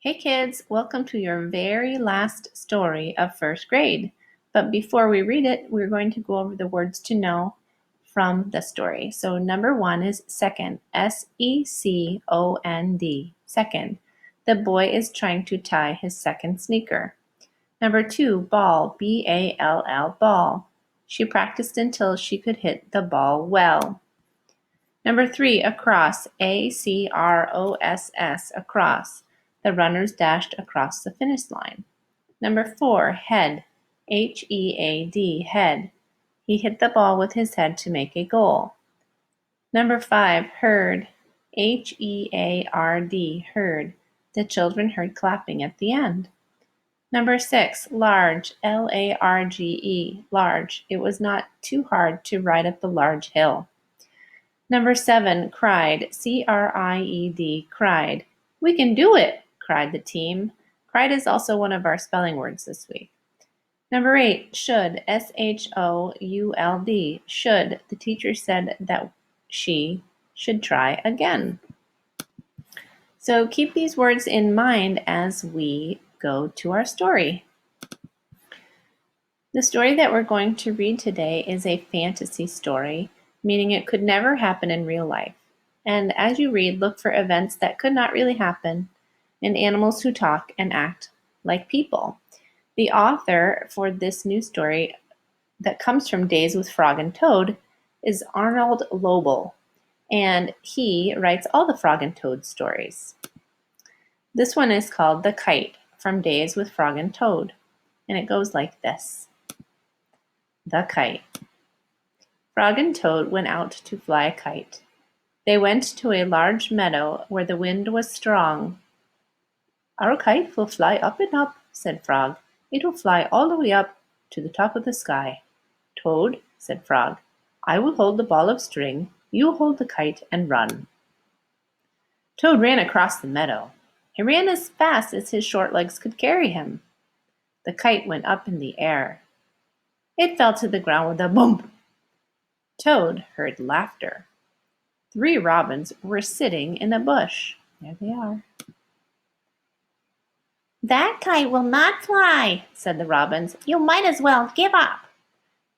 Hey kids, welcome to your very last story of first grade. But before we read it, we're going to go over the words to know from the story. So number 1 is second, S-E-C-O-N-D, second. The boy is trying to tie his second sneaker. Number 2, ball, B-A-L-L, ball. She practiced until she could hit the ball well. Number 3, across, A-C-R-O-S-S, across. The runners dashed across the finish line. Number 4, head, H-E-A-D, head. He hit the ball with his head to make a goal. Number 5, herd, H-E-A-R-D, herd. The children heard clapping at the end. Number 6, large, L-A-R-G-E, large. It was not too hard to ride up a large hill. Number 7, cried, C-R-I-E-D, cried. We can do it, cried the team. Cried is also one of our spelling words this week. Number 8, should, S-H-O-U-L-D, should. The teacher said that she should try again. So keep these words in mind as we go to our story. The story that we're going to read today is a fantasy story, meaning it could never happen in real life. And as you read, look for events that could not really happen and animals who talk and act like people. The author for this new story that comes from Days with Frog and Toad is Arnold Lobel, and he writes all the Frog and Toad stories. This one is called The Kite from Days with Frog and Toad, and it goes like this. The Kite. Frog and Toad went out to fly a kite. They went to a large meadow where the wind was strong. Our kite will fly up and up, said Frog. It will fly all the way up to the top of the sky. Toad, said Frog, I will hold the ball of string, you hold the kite and run. Toad ran across the meadow. He ran as fast as his short legs could carry him. The kite went up in the air. It fell to the ground with a bump. Toad heard laughter. 3 robins were sitting in a bush. There they are. That kite will not fly, said the robins. You might as well give up.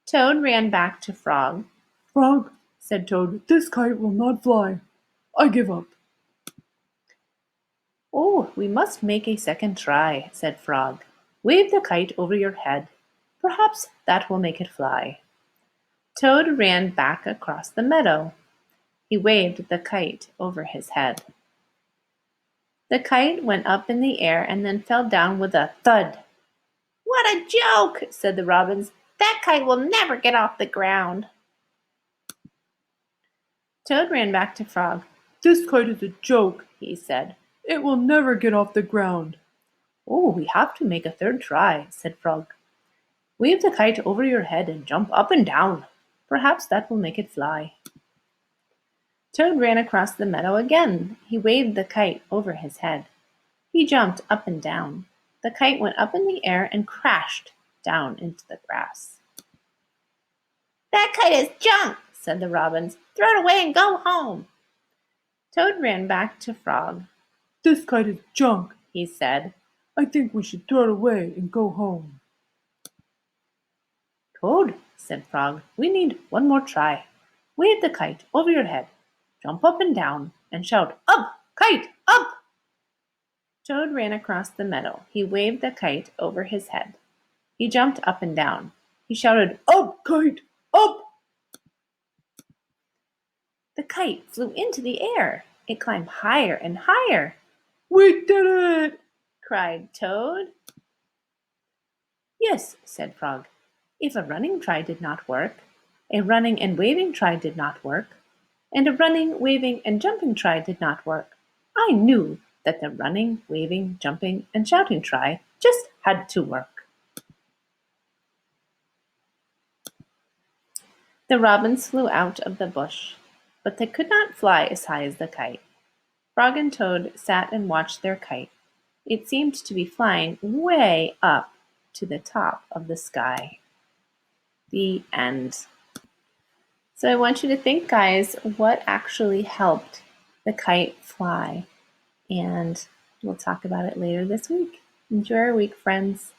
Toad ran back to Frog. Frog, said Toad, this kite will not fly. I give up. Oh, we must make a second try, said Frog. Wave the kite over your head. Perhaps that will make it fly. Toad ran back across the meadow. He waved the kite over his head. The kite went up in the air and then fell down with a thud. What a joke, said the robins. That kite will never get off the ground. Toad ran back to Frog. This kite is a joke, he said. It will never get off the ground. Oh, we have to make a third try, said Frog. Wave the kite over your head and jump up and down. Perhaps that will make it fly. Toad ran across the meadow again. He waved the kite over his head. He jumped up and down. The kite went up in the air and crashed down into the grass. That kite is junk, said the robins. Throw it away and go home. Toad ran back to Frog. This kite is junk, he said. I think we should throw it away and go home. Toad, said Frog, we need one more try. Wave the kite over your head, jump up and down, and shout, Up, kite, up! Toad ran across the meadow. He waved the kite over his head. He jumped up and down. He shouted, Up, kite, up! The kite flew into the air. It climbed higher and higher. We did it! Cried Toad. Yes, said Frog. If a running try did not work, a running and waving try did not work, and a running, waving, and jumping try did not work, I knew that the running, waving, jumping, and shouting try just had to work. The robins flew out of the bush, but they could not fly as high as the kite. Frog and Toad sat and watched their kite. It seemed to be flying way up to the top of the sky. The end. So I want you to think, guys, what actually helped the kite fly? And We'll talk about it later this week. Enjoy our week, friends.